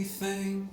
anything.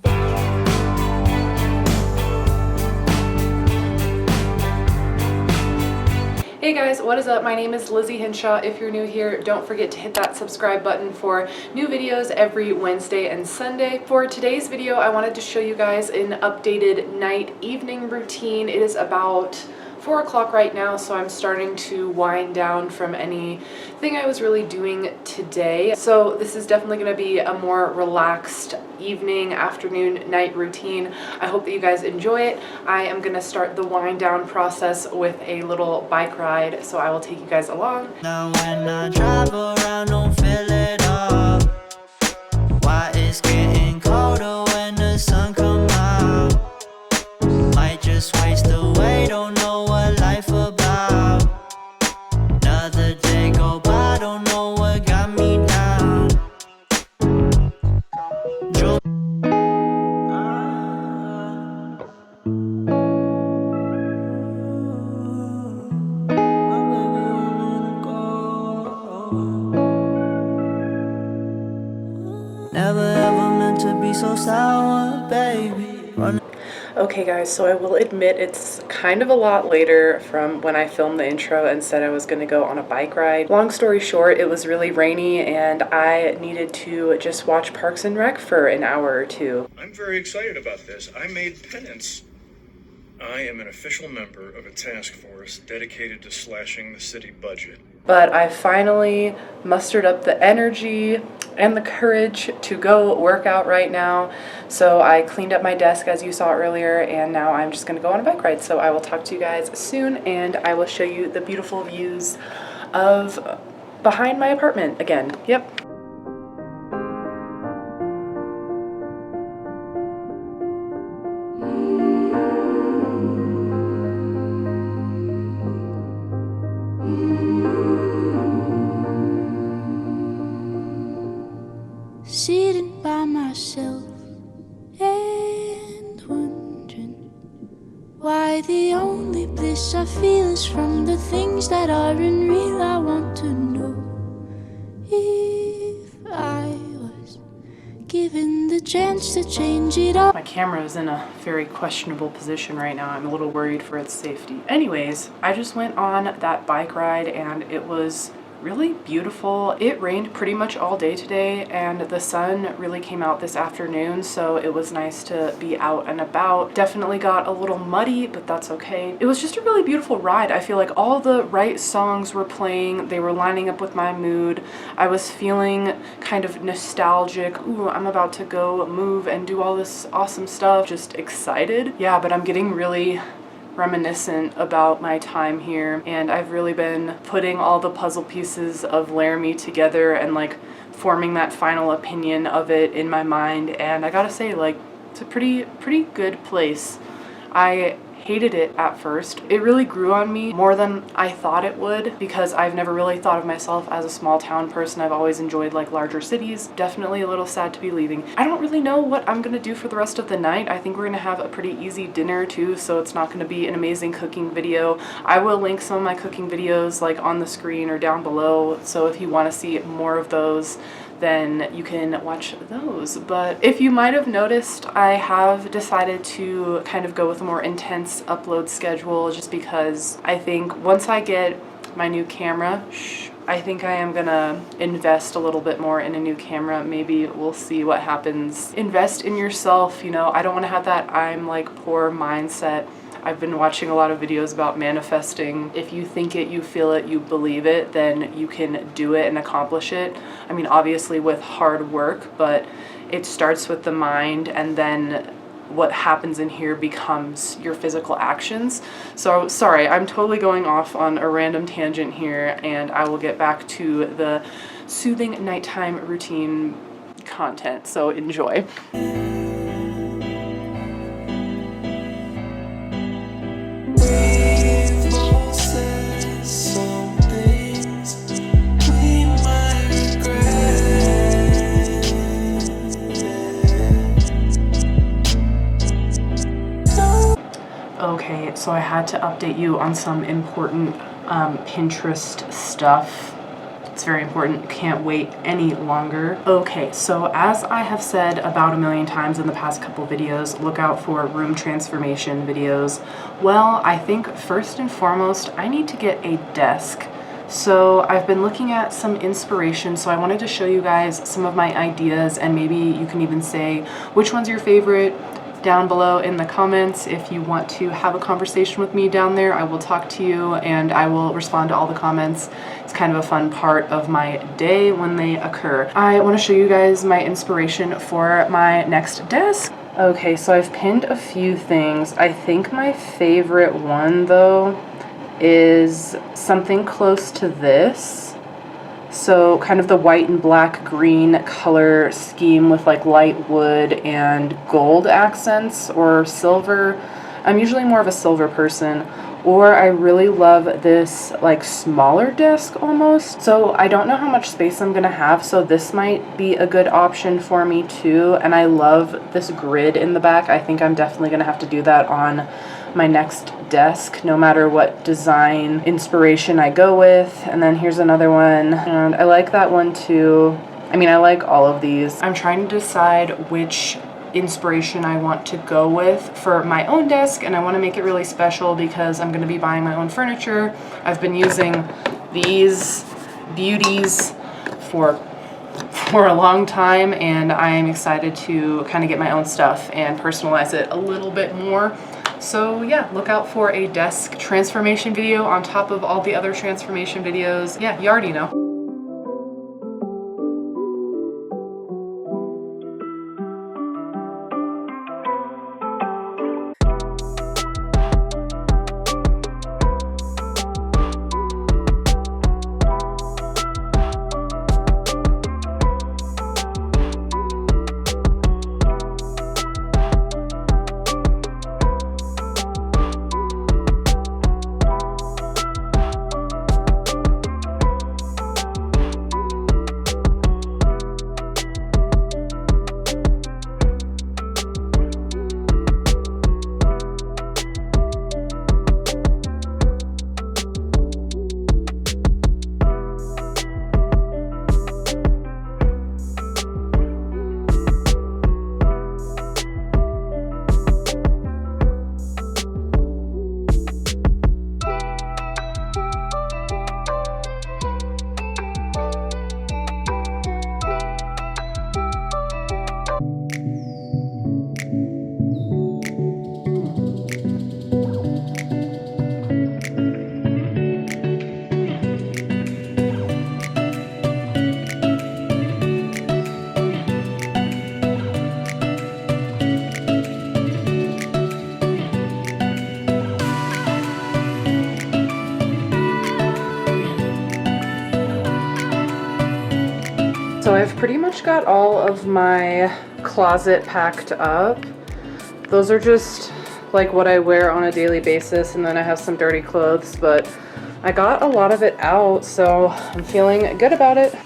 Hey guys, what is up? My name is Lizzy Hinshaw. If you're new here, don't forget to hit that subscribe button for new videos every Wednesday and Sunday. For today's video, I wanted to show you guys an updated night evening routine. It is about 4 o'clock right now, so I'm starting to wind down from anything I was really doing today. So this is definitely going to be a more relaxed evening, afternoon, night routine. I hope that you guys enjoy it. I am going to start the wind down process with a little bike ride, so I will take you guys along. Now when I drive around, don't fill it up. Why it's getting colder when the sun come out. Might just waste away, don't know what life about. Another day go by, don't know what got me down. Never ever meant to be so sour, baby. Okay guys, so I will admit it's kind of a lot later from when I filmed the intro and said I was going to go on a bike ride. Long story short, it was really rainy and I needed to just watch Parks and Rec for an hour or two. I'm very excited about this. I made penance. I am an official member of a task force dedicated to slashing the city budget. But I finally mustered up the energy and the courage to go work out right now. So I cleaned up my desk as you saw earlier, and now I'm just gonna go on a bike ride. So I will talk to you guys soon, and I will show you the beautiful views of behind my apartment again. Yep. Sitting by myself and wondering why the only bliss I feel is from the things that aren't real. I want to know if I was given the chance to change it all. My camera is in a very questionable position right now. I'm a little worried for its safety. Anyways, I just went on that bike ride and it was really beautiful. It rained pretty much all day today and the sun really came out this afternoon, so it was nice to be out and about. Definitely got a little muddy, but that's okay. It was just a really beautiful ride. I feel like all the right songs were playing. They were lining up with my mood. I was feeling kind of nostalgic. Ooh, I'm about to go move and do all this awesome stuff. Just excited. Yeah, but I'm getting really reminiscent about my time here, and I've really been putting all the puzzle pieces of Laramie together and like forming that final opinion of it in my mind, and I gotta say, like, it's a pretty good place. I hated it at first. It really grew on me more than I thought it would because I've never really thought of myself as a small town person. I've always enjoyed like larger cities. Definitely a little sad to be leaving. I don't really know what I'm gonna do for the rest of the night. I think we're gonna have a pretty easy dinner too, so it's not gonna be an amazing cooking video. I will link some of my cooking videos like on the screen or down below, so if you want to see more of those, then you can watch those. But if you might have noticed, I have decided to kind of go with a more intense upload schedule just because I think once I get my new camera, I think I am gonna invest a little bit more in a new camera. Maybe we'll see what happens. Invest in yourself, you know. I don't want to have that I'm like poor mindset. I've been watching a lot of videos about manifesting. If you think it, you feel it, you believe it, then you can do it and accomplish it. I mean, obviously with hard work, but it starts with the mind, and then what happens in here becomes your physical actions. So sorry, I'm totally going off on a random tangent here, and I will get back to the soothing nighttime routine content, so enjoy. Okay, so I had to update you on some important Pinterest stuff. It's very important. Can't wait any longer. Okay, so as I have said about 1,000,000 times in the past couple videos, look out for room transformation videos. Well, I think first and foremost, I need to get a desk. So I've been looking at some inspiration, so I wanted to show you guys some of my ideas, and maybe you can even say which one's your favorite down below in the comments. If you want to have a conversation with me down there, I will talk to you and I will respond to all the comments. It's kind of a fun part of my day when they occur. I want to show you guys my inspiration for my next desk. Okay, so I've pinned a few things. I think my favorite one though is something close to this. So kind of the white and black green color scheme with like light wood and gold accents or silver. I'm usually more of a silver person. Or I really love this like smaller desk almost. So I don't know how much space I'm gonna have, so this might be a good option for me too. And I love this grid in the back. I think I'm definitely gonna have to do that on my next desk, no matter what design inspiration I go with. And then here's another one, and I like that one too. I mean, I like all of these. I'm trying to decide which inspiration I want to go with for my own desk, and I want to make it really special because I'm going to be buying my own furniture. I've been using these beauties for a long time, and I am excited to kind of get my own stuff and personalize it a little bit more. So yeah, look out for a desk transformation video on top of all the other transformation videos. Yeah, you already know. So I've pretty much got all of my closet packed up. Those are just like what I wear on a daily basis, and then I have some dirty clothes, but I got a lot of it out, so I'm feeling good about it.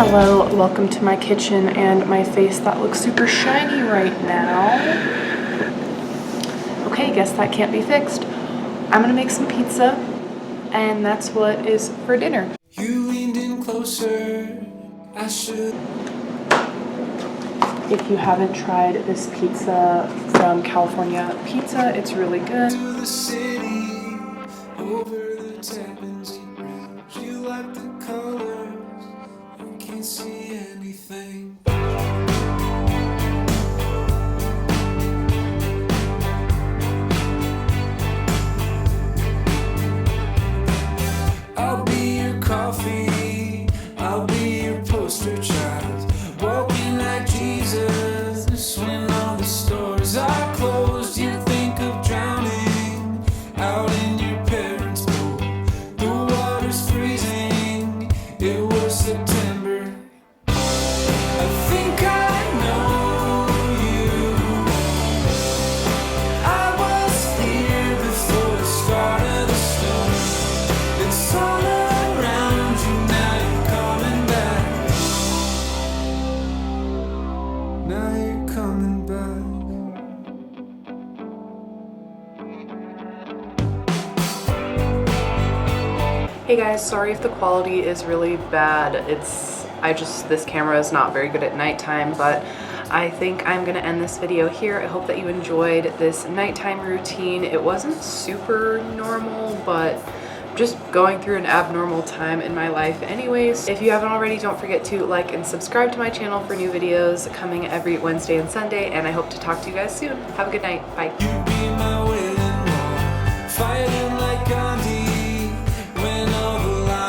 Hello, welcome to my kitchen and my face that looks super shiny right now. Okay, guess that can't be fixed. I'm gonna make some pizza, and that's what is for dinner. You leaned in closer, I should. If you haven't tried this pizza from California Pizza, it's really good. To the city, over the Tappan Zee Bridge. You like the colors, you can't see anything. I'll be your coffee, I'll be your poster child. Walking like Jesus when all the stores are closed. You think of drowning out Hey guys, sorry if the quality is really bad. This camera is not very good at nighttime, but I think I'm gonna end this video here. I hope that you enjoyed this nighttime routine. It wasn't super normal, but just going through an abnormal time in my life anyways. If you haven't already, don't forget to like and subscribe to my channel for new videos coming every Wednesday and Sunday, and I hope to talk to you guys soon. Have a good night. Bye.